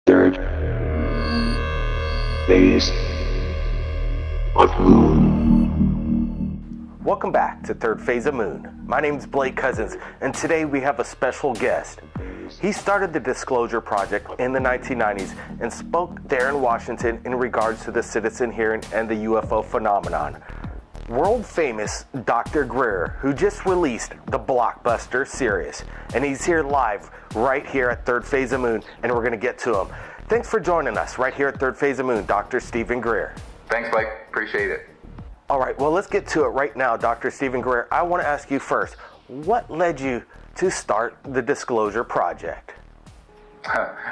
Third phase of Moon. Welcome back to Third Phase of Moon. My name's Blake Cousins, and today we have a special guest. He started the Disclosure Project in the 1990s and spoke there in Washington in regards to the citizen hearing and the UFO phenomenon. World famous Dr. Greer, who just released the blockbuster Sirius, and he's here live right here at Third Phase of Moon, and we're going to get to him. Thanks for joining us right here at Third Phase of Moon, Dr. Stephen Greer. Thanks, Blake. Appreciate it. All right, well, let's get to it right now, Dr. Stephen Greer. I want to ask you first, what led you to start the Disclosure Project?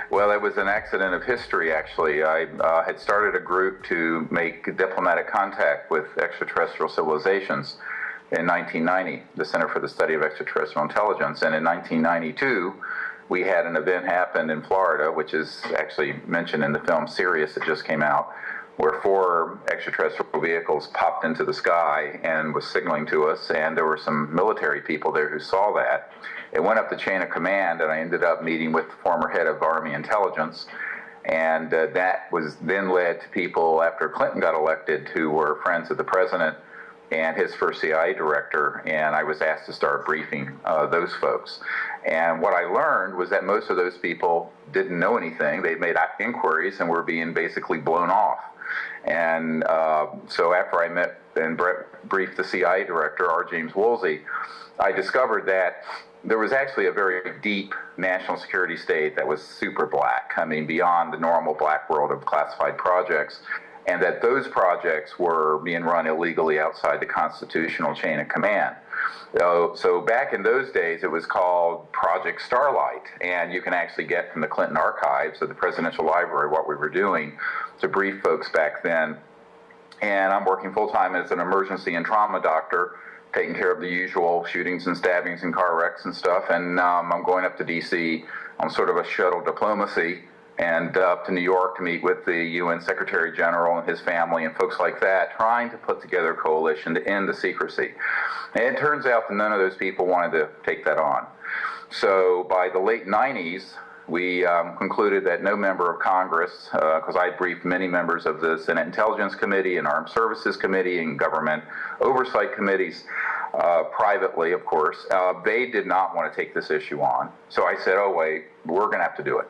Well, it was an accident of history, actually. I had started a group to make diplomatic contact with extraterrestrial civilizations in 1990, the Center for the Study of Extraterrestrial Intelligence. And in 1992, we had an event happen in Florida, which is actually mentioned in the film Sirius that just came out, where 4 extraterrestrial vehicles popped into the sky and was signaling to us, and there were some military people there who saw that. It went up the chain of command, and I ended up meeting with the former head of Army Intelligence, and that was then led to people after Clinton got elected who were friends of the president and his first CIA director, and I was asked to start briefing those folks. And what I learned was that most of those people didn't know anything. They'd made inquiries and were being basically blown off. And so after I met and briefed the CIA director, R. James Woolsey, I discovered that there was actually a very deep national security state that was super black, I mean, beyond the normal black world of classified projects, and that those projects were being run illegally outside the constitutional chain of command. So back in those days, it was called Project Starlight, and you can actually get from the Clinton archives of the Presidential Library what we were doing to brief folks back then. And I'm working full-time as an emergency and trauma doctor, taking care of the usual shootings and stabbings and car wrecks and stuff, and I'm going up to D.C. on sort of a shuttle diplomacy, and up to New York to meet with the UN Secretary General and his family and folks like that, trying to put together a coalition to end the secrecy. And it turns out that none of those people wanted to take that on. So by the late 90s, we concluded that no member of Congress, because I briefed many members of the Senate Intelligence Committee and Armed Services Committee and government oversight committees, privately, of course, they did not want to take this issue on. So I said, oh, wait, we're going to have to do it.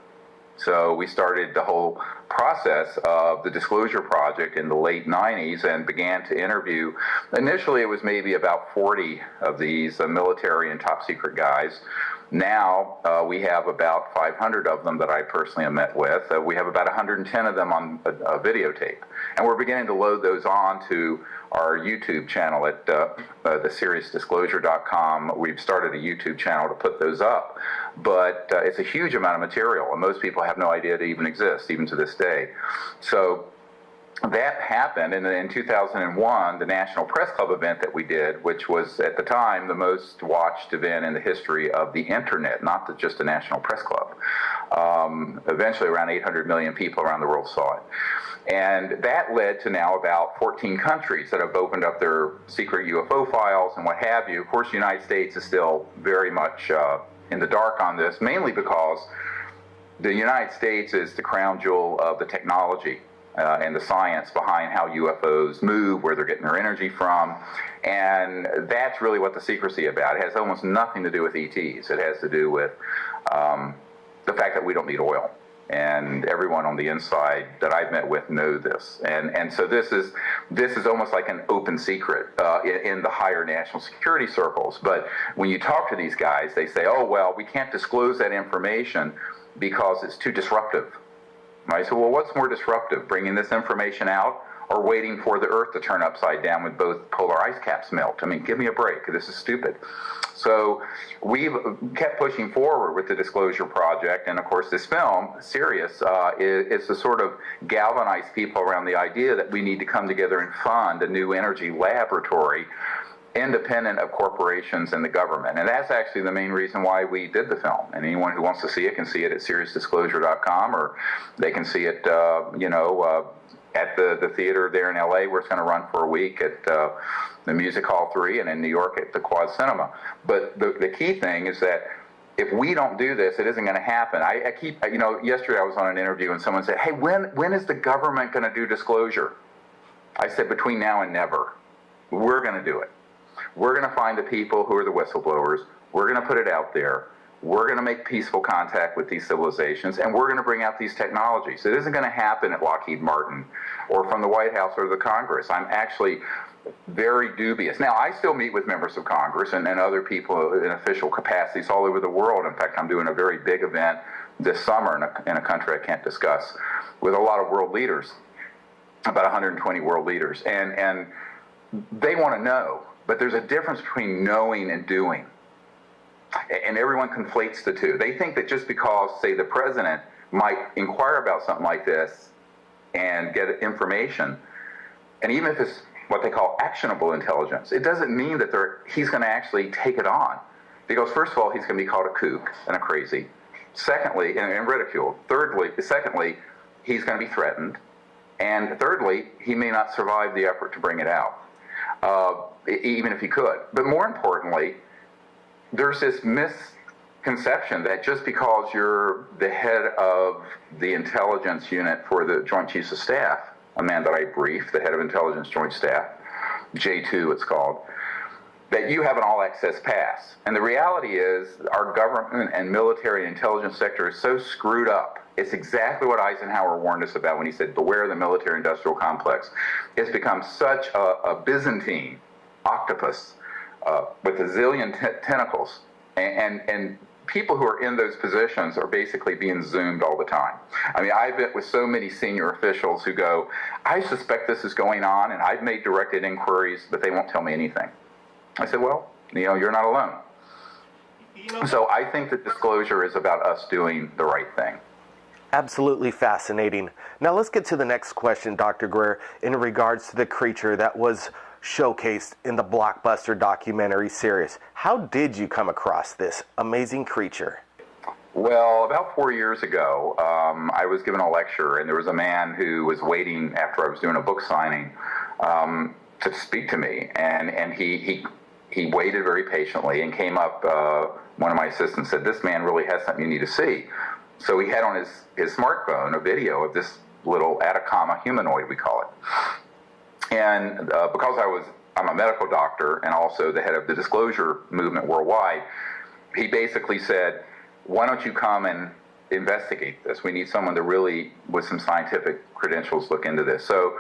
So we started the whole process of the Disclosure Project in the late 90s and began to interview. Initially, it was maybe about 40 of these military and top secret guys. Now we have about 500 of them that I personally have met with. We have about 110 of them on a videotape. And we're beginning to load those on to our YouTube channel at the SeriousDisclosure.com. We've started a YouTube channel to put those up. But it's a huge amount of material, and most people have no idea they even exist, even to this day. So that happened, and then in 2001, the National Press Club event that we did, which was at the time the most watched event in the history of the internet, not just the National Press Club. Eventually around 800 million people around the world saw it. And that led to now about 14 countries that have opened up their secret UFO files and what have you. Of course, the United States is still very much in the dark on this, mainly because the United States is the crown jewel of the technology and the science behind how UFOs move, where they're getting their energy from, and that's really what the secrecy about. It has almost nothing to do with ETs. It has to do with the fact that we don't need oil. And everyone on the inside that I've met with know this, and so this is almost like an open secret in the higher national security circles. But when you talk to these guys, they say, "Oh well, we can't disclose that information because it's too disruptive." Right? So, well, what's more disruptive, bringing this information out or waiting for the Earth to turn upside down when both polar ice caps melt? I mean, give me a break. This is stupid. So we've kept pushing forward with the Disclosure Project, and of course this film, Sirius, is to sort of galvanize people around the idea that we need to come together and fund a new energy laboratory independent of corporations and the government. And that's actually the main reason why we did the film. And anyone who wants to see it can see it at SeriousDisclosure.com, or they can see it, at the theater there in LA, where it's going to run for a week, at the Music Hall 3, and in New York at the Quad Cinema. But the key thing is that if we don't do this, it isn't going to happen. I keep, yesterday I was on an interview and someone said, hey, when is the government going to do disclosure? I said, between now and never. We're going to do it. We're going to find the people who are the whistleblowers. We're going to put it out there. We're going to make peaceful contact with these civilizations, and we're going to bring out these technologies. It isn't going to happen at Lockheed Martin or from the White House or the Congress. I'm actually very dubious. Now, I still meet with members of Congress and other people in official capacities all over the world. In fact, I'm doing a very big event this summer in a country I can't discuss with a lot of world leaders, about 120 world leaders. And they want to know, but there's a difference between knowing and doing. And everyone conflates the two. They think that just because, say, the president might inquire about something like this and get information, and even if it's what they call actionable intelligence, it doesn't mean that he's going to actually take it on. Because first of all, he's going to be called a kook and a crazy. Secondly, and ridiculed. Secondly, he's going to be threatened. And thirdly, he may not survive the effort to bring it out, even if he could. But more importantly, there's this misconception that just because you're the head of the intelligence unit for the Joint Chiefs of Staff, a man that I briefed, the head of Intelligence Joint Staff, J2 it's called, that you have an all-access pass. And the reality is our government and military and intelligence sector is so screwed up. It's exactly what Eisenhower warned us about when he said, beware the military-industrial complex. It's become such a Byzantine octopus with a zillion tentacles, and people who are in those positions are basically being zoomed all the time. I mean, I've met with so many senior officials who go, I suspect this is going on, and I've made directed inquiries, but they won't tell me anything. I said, well, you're not alone. So I think that disclosure is about us doing the right thing. Absolutely fascinating. Now let's get to the next question, Dr. Greer, in regards to the creature that was showcased in the blockbuster documentary Sirius. How did you come across this amazing creature? Well, about 4 years ago, I was given a lecture, and there was a man who was waiting after I was doing a book signing to speak to me, and he waited very patiently and came up. One of my assistants said, "This man really has something you need to see." So he had on his smartphone a video of this little Atacama humanoid, we call it. And because I'm a medical doctor and also the head of the disclosure movement worldwide, he basically said, why don't you come and investigate this? We need someone to really, with some scientific credentials, look into this. So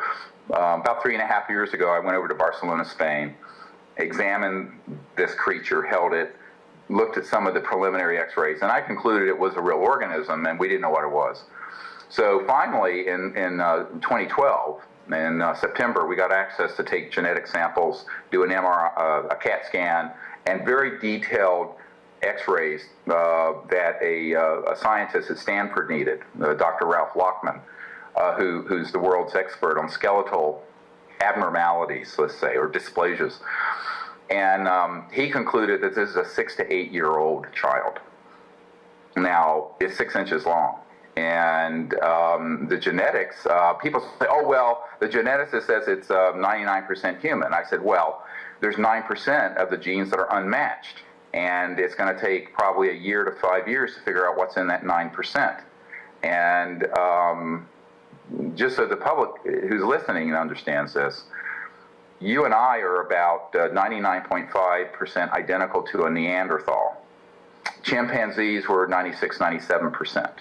about 3.5 years ago, I went over to Barcelona, Spain, examined this creature, held it, looked at some of the preliminary x-rays, and I concluded it was a real organism, and we didn't know what it was. So finally, in 2012, in September, we got access to take genetic samples, do an MRI, a CAT scan, and very detailed x-rays that a scientist at Stanford needed, Dr. Ralph Lockman, who's the world's expert on skeletal abnormalities, let's say, or dysplasias. And he concluded that this is a 6 to 8 year old child. Now, it's 6 inches long. And the genetics, people say, oh, well, the geneticist says it's 99% human. I said, well, there's 9% of the genes that are unmatched. And it's going to take probably 1 year to 5 years to figure out what's in that 9%. And just so the public who's listening understands this, you and I are about 99.5% identical to a Neanderthal. Chimpanzees were 96, 97%.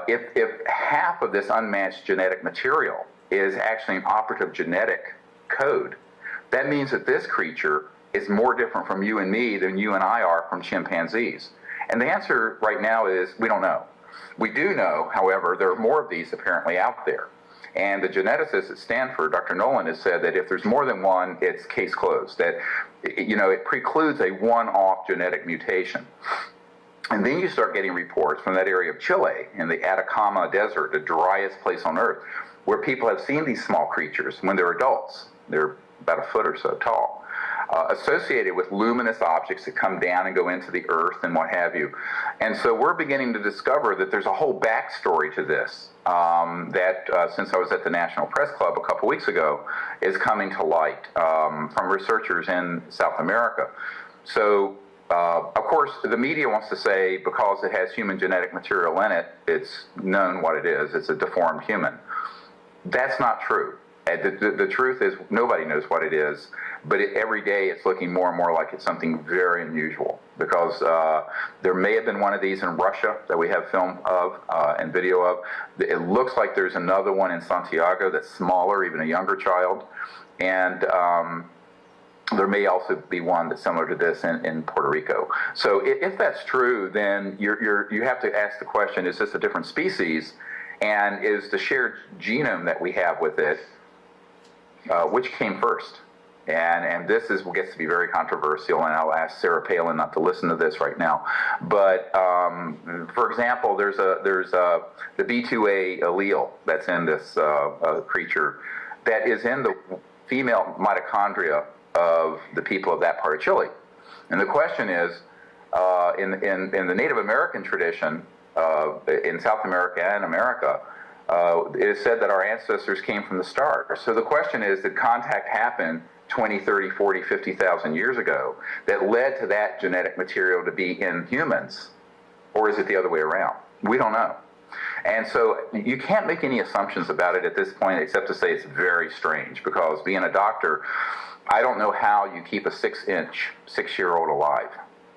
If half of this unmatched genetic material is actually an operative genetic code, that means that this creature is more different from you and me than you and I are from chimpanzees. And the answer right now is we don't know. We do know, however, there are more of these apparently out there. And the geneticist at Stanford, Dr. Nolan, has said that if there's more than one, it's case closed, that it precludes a one-off genetic mutation. And then you start getting reports from that area of Chile in the Atacama Desert, the driest place on Earth, where people have seen these small creatures when they're adults. They're about 1 foot or so tall, associated with luminous objects that come down and go into the earth and what have you. And so we're beginning to discover that there's a whole backstory to this since I was at the National Press Club a couple weeks ago, is coming to light from researchers in South America. So Of course, the media wants to say because it has human genetic material in it, it's known what it is. It's a deformed human. That's not true. The truth is nobody knows what it is, but every day it's looking more and more like it's something very unusual, because there may have been one of these in Russia that we have film of and video of. It looks like there's another one in Santiago that's smaller, even a younger child, and there may also be one that's similar to this in Puerto Rico. So if that's true, then you have to ask the question, is this a different species? And is the shared genome that we have with it, which came first? And this gets to be very controversial, and I'll ask Sarah Palin not to listen to this right now. But for example, there's the B2A allele that's in this creature that is in the female mitochondria of the people of that part of Chile. And the question is, in the Native American tradition, in South America and America, it is said that our ancestors came from the stars. So the question is, did contact happen 20, 30, 40, 50,000 years ago that led to that genetic material to be in humans? Or is it the other way around? We don't know. And so you can't make any assumptions about it at this point, except to say it's very strange, because being a doctor, I don't know how you keep a 6-inch, 6-year-old alive.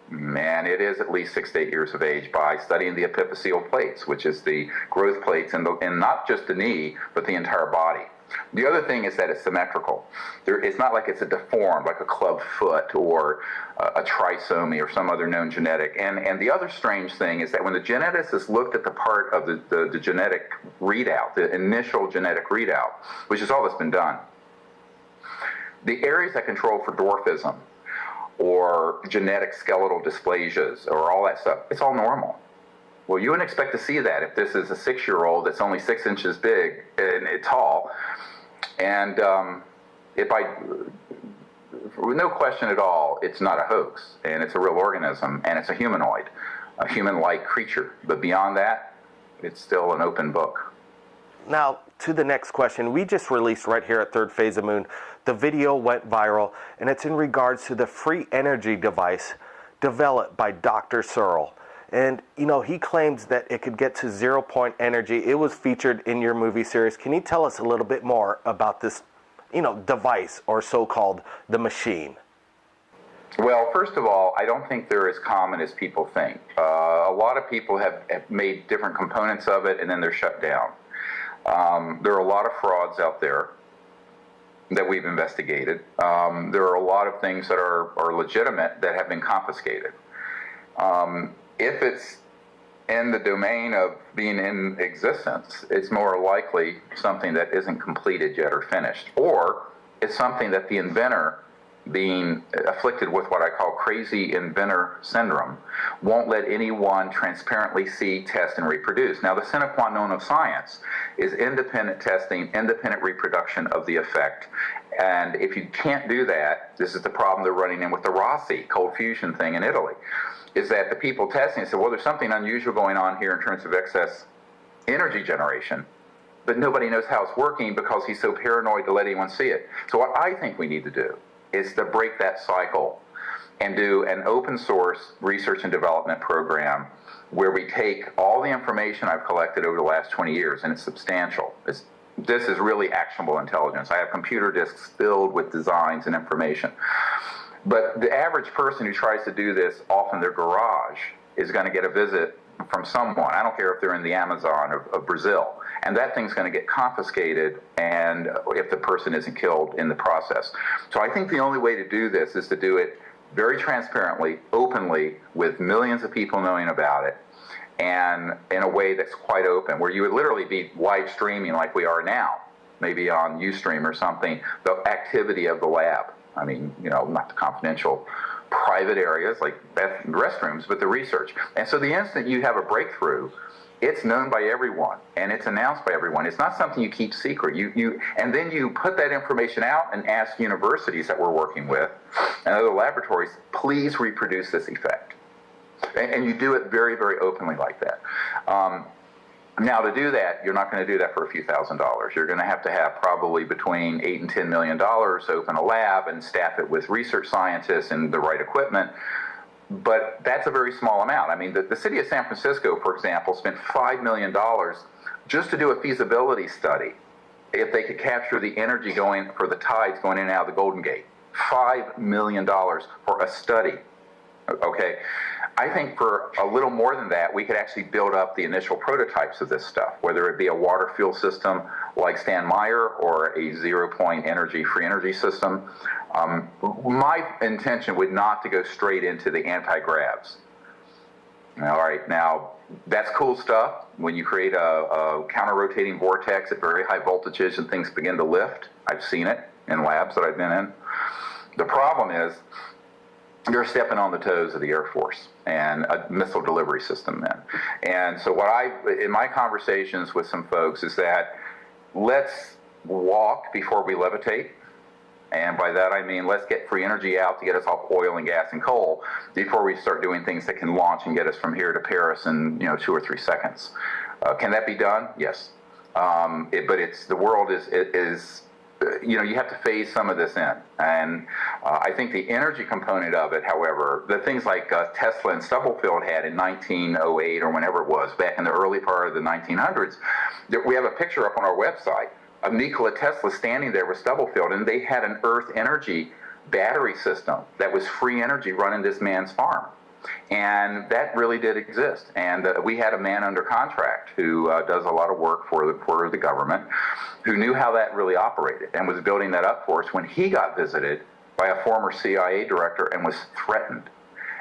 Man, it is at least 6 to 8 years of age by studying the epiphyseal plates, which is the growth plates in not just the knee, but the entire body. The other thing is that it's symmetrical. It's not like it's a deformed, like a club foot or a trisomy or some other known genetic. And the other strange thing is that when the geneticist looked at the part of the genetic readout, the initial genetic readout, which is all that's been done, the areas that control for dwarfism or genetic skeletal dysplasias or all that stuff, it's all normal. Well, you wouldn't expect to see that if this is a 6-year-old that's only 6 inches big and tall. And with no question at all, it's not a hoax, and it's a real organism, and it's a humanoid, a human-like creature. But beyond that, it's still an open book. Now, to the next question. We just released right here at Third Phase of Moon. The video went viral, and it's in regards to the free energy device developed by Dr. Searle. And, you know, he claims that it could get to 0-point energy. It was featured in your movie series. Can you tell us a little bit more about this, you know, device, or so-called the machine? Well, first of all, I don't think they're as common as people think. A lot of people have made different components of it, and then they're shut down. There are a lot of frauds out there that we've investigated. There are a lot of things that are legitimate that have been confiscated. If it's in the domain of being in existence, it's more likely something that isn't completed yet or finished, or it's something that the inventor, being afflicted with what I call crazy inventor syndrome, won't let anyone transparently see, test, and reproduce. Now, the sine qua non of science is independent testing, independent reproduction of the effect. And if you can't do that, this is the problem they're running in with the Rossi cold fusion thing in Italy, is that the people testing said, well, there's something unusual going on here in terms of excess energy generation, but nobody knows how it's working because he's so paranoid to let anyone see it. So what I think we need to do is to break that cycle and do an open source research and development program where we take all the information I've collected over the last 20 years, and it's substantial. This is really actionable intelligence. I have computer disks filled with designs and information. But the average person who tries to do this off in their garage is going to get a visit from someone. I don't care if they're in the Amazon of Brazil. And that thing's going to get confiscated, and if the person isn't killed in the process. So I think the only way to do this is to do it very transparently, openly, with millions of people knowing about it, and in a way that's quite open, where you would literally be live streaming like we are now, maybe on Ustream or something, the activity of the lab. I mean, you know, not the confidential private areas like restrooms, but the research. And so the instant you have a breakthrough, it's known by everyone, and it's announced by everyone. It's not something you keep secret. And then you put that information out and ask universities that we're working with and other laboratories, please reproduce this effect. And you do it very, very openly like that. Now, to do that, you're not going to do that for a few $1,000s. You're going to have probably between $8 and $10 million to open a lab and staff it with research scientists and the right equipment. But that's a very small amount. I mean, the city of San Francisco, for example, spent $5 million just to do a feasibility study if they could capture the energy going for the tides going in and out of the Golden Gate. $5 million for a study. Okay, I think for a little more than that, we could actually build up the initial prototypes of this stuff, whether it be a water fuel system like Stan Meyer or a zero-point free energy system. My intention would not to go straight into the anti-gravs. All right, now that's cool stuff. When you create a counter-rotating vortex at very high voltages and things begin to lift, I've seen it in labs that I've been in. The problem is you're stepping on the toes of the Air Force and a missile delivery system then. And so in my conversations with some folks is that let's walk before we levitate. And by that I mean let's get free energy out to get us off oil and gas and coal before we start doing things that can launch and get us from here to Paris in 2 or 3 seconds. Can that be done? Yes. But the world is you have to phase some of this in. And I think the energy component of it, however, the things like Tesla and Stubblefield had in 1908 or whenever it was, back in the early part of the 1900s, we have a picture up on our website of Nikola Tesla standing there with Stubblefield, and they had an Earth energy battery system that was free energy running this man's farm. And that really did exist. And we had a man under contract who does a lot of work for the government, who knew how that really operated and was building that up for us when he got visited by a former CIA director and was threatened.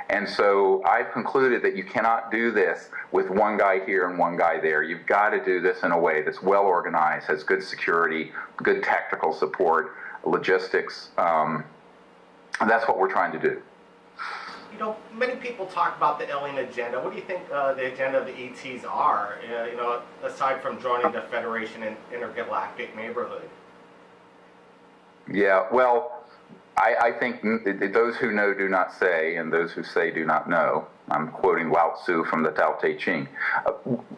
And so I've concluded that you cannot do this with one guy here and one guy there. You've got to do this in a way that's well organized, has good security, good tactical support, logistics. That's what we're trying to do. Many people talk about the alien agenda. What do you think the agenda of the ETs are, aside from joining the Federation and intergalactic neighborhood? Yeah, well, I think those who know do not say, and those who say do not know. I'm quoting Lao Tzu from the Tao Te Ching.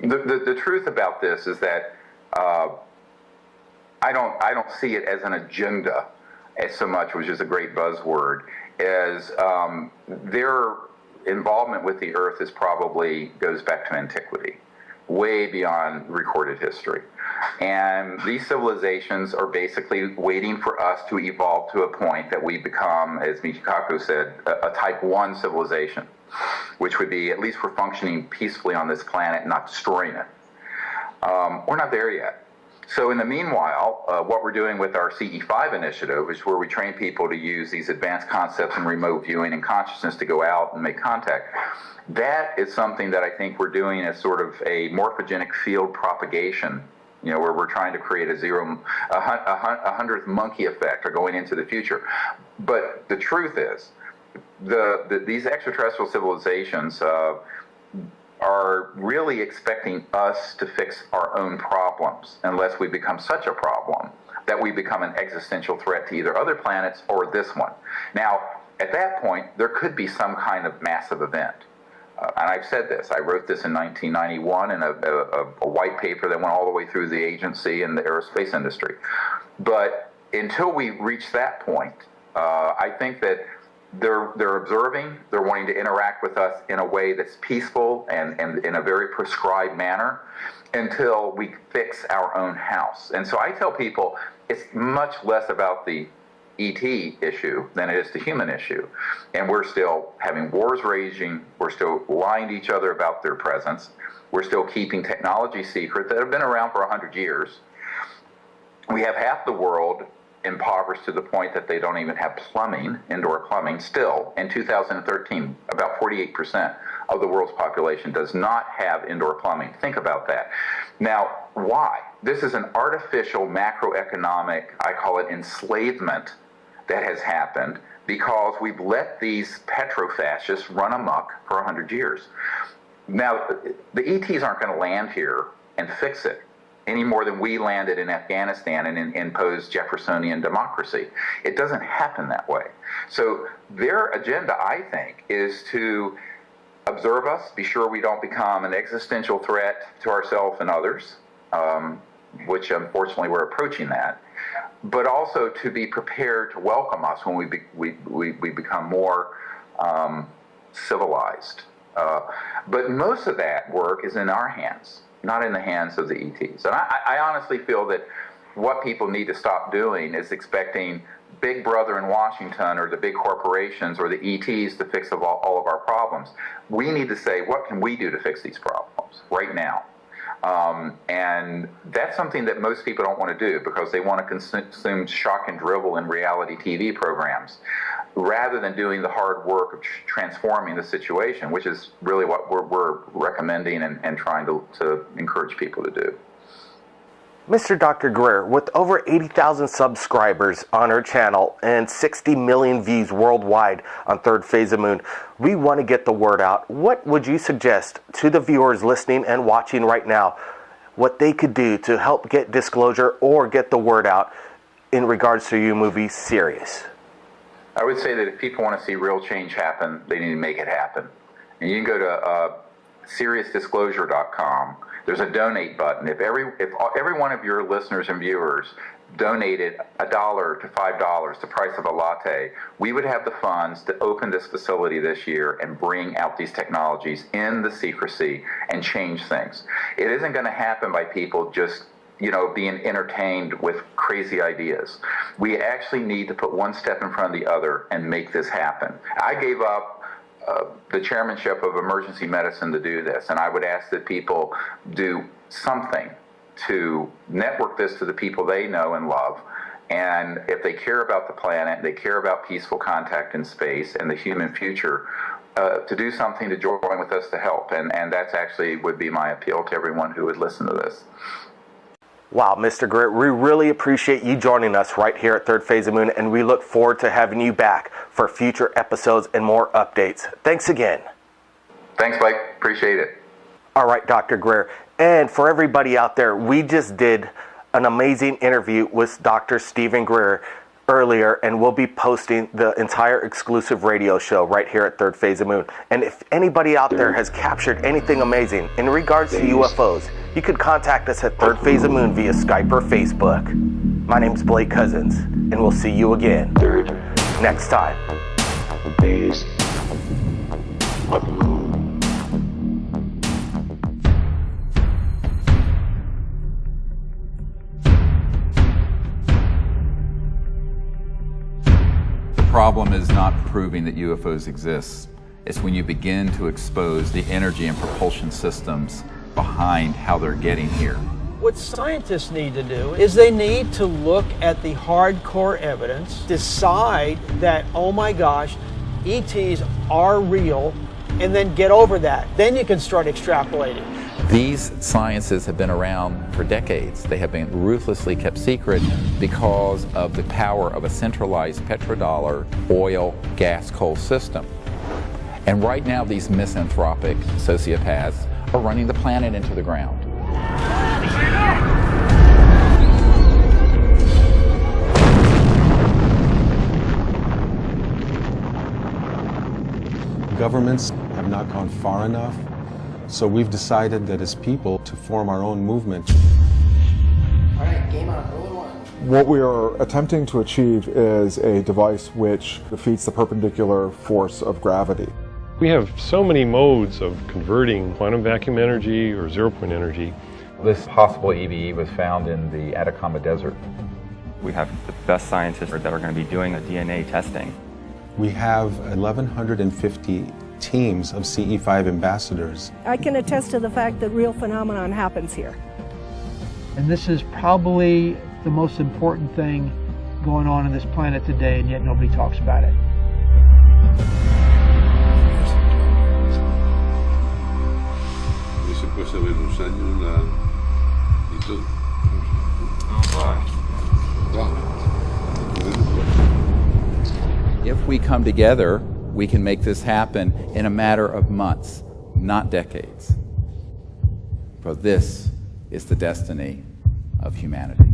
The truth about this is that I don't see it as an agenda as so much, which is a great buzzword, as their involvement with the Earth goes back to antiquity, way beyond recorded history. And these civilizations are basically waiting for us to evolve to a point that we become, as Michikaku said, a type 1 civilization, which would be at least we're functioning peacefully on this planet and not destroying it. We're not there yet. So in the meanwhile, what we're doing with our CE5 initiative is where we train people to use these advanced concepts in remote viewing and consciousness to go out and make contact. That is something that I think we're doing as sort of a morphogenic field propagation, where we're trying to create a 100th monkey effect or going into the future. But the truth is, these extraterrestrial civilizations are really expecting us to fix our own problems unless we become such a problem that we become an existential threat to either other planets or this one. Now, at that point, there could be some kind of massive event. And I've said this. I wrote this in 1991 in a white paper that went all the way through the agency and the aerospace industry. But until we reach that point, I think that they're observing, they're wanting to interact with us in a way that's peaceful and in a very prescribed manner until we fix our own house. And so I tell people it's much less about the ET issue than it is the human issue. And we're still having wars raging, we're still lying to each other about their presence, we're still keeping technology secret that have been around for 100 years. We have half the world impoverished to the point that they don't even have plumbing, indoor plumbing. Still, in 2013, about 48% of the world's population does not have indoor plumbing. Think about that. Now, why? This is an artificial macroeconomic, I call it enslavement, that has happened because we've let these petrofascists run amok for 100 years. Now, the ETs aren't going to land here and fix it any more than we landed in Afghanistan and imposed Jeffersonian democracy. It doesn't happen that way. So their agenda, I think, is to observe us, be sure we don't become an existential threat to ourselves and others, which unfortunately we're approaching that, but also to be prepared to welcome us when we become more civilized. But most of that work is in our hands, not in the hands of the ETs. And I honestly feel that what people need to stop doing is expecting Big Brother in Washington or the big corporations or the ETs to fix all of our problems. We need to say, what can we do to fix these problems right now? And that's something that most people don't want to do because they want to consume shock and dribble in reality TV programs rather than doing the hard work of transforming the situation, which is really what we're recommending and trying to encourage people to do. Mr. Dr. Greer, with over 80,000 subscribers on our channel and 60 million views worldwide on Third Phase of Moon, we want to get the word out. What would you suggest to the viewers listening and watching right now, what they could do to help get disclosure or get the word out in regards to your movie, Sirius? I would say that if people want to see real change happen, they need to make it happen. And you can go to SiriusDisclosure.com. There's a donate button. If every one of your listeners and viewers donated $1 to $5, the price of a latte, we would have the funds to open this facility this year and bring out these technologies in the secrecy and change things. It isn't going to happen by people just being entertained with crazy ideas. We actually need to put one step in front of the other and make this happen. I gave up the chairmanship of emergency medicine to do this, and I would ask that people do something to network this to the people they know and love, and if they care about the planet, they care about peaceful contact in space and the human future, to do something to join with us to help, and that's actually would be my appeal to everyone who would listen to this. Wow, Mr. Greer, we really appreciate you joining us right here at Third Phase of Moon, and we look forward to having you back for future episodes and more updates. Thanks again. Thanks, Mike. Appreciate it. All right, Dr. Greer. And for everybody out there, we just did an amazing interview with Dr. Stephen Greer earlier, and we'll be posting the entire exclusive radio show right here at Third Phase of Moon. And if anybody out there has captured anything amazing in regards to UFOs, you could contact us at Third Phase of Moon via Skype or Facebook. My name's Blake Cousins, and we'll see you again next time. Phase of the Moon. The problem is not proving that UFOs exist. It's when you begin to expose the energy and propulsion systems behind how they're getting here. What scientists need to do is they need to look at the hardcore evidence, decide that, oh my gosh, ETs are real, and then get over that. Then you can start extrapolating. These sciences have been around for decades. They have been ruthlessly kept secret because of the power of a centralized petrodollar oil, gas, coal system. And right now these misanthropic sociopaths are running the planet into the ground. Governments have not gone far enough, so we've decided that as people to form our own movement. All right, game on, roll one. What we are attempting to achieve is a device which defeats the perpendicular force of gravity. We have so many modes of converting quantum vacuum energy or zero-point energy. This possible EVE was found in the Atacama Desert. We have the best scientists that are going to be doing the DNA testing. We have 1,150 teams of CE5 ambassadors. I can attest to the fact that real phenomenon happens here. And this is probably the most important thing going on this planet today, and yet nobody talks about it. If we come together, we can make this happen in a matter of months, not decades. For this is the destiny of humanity.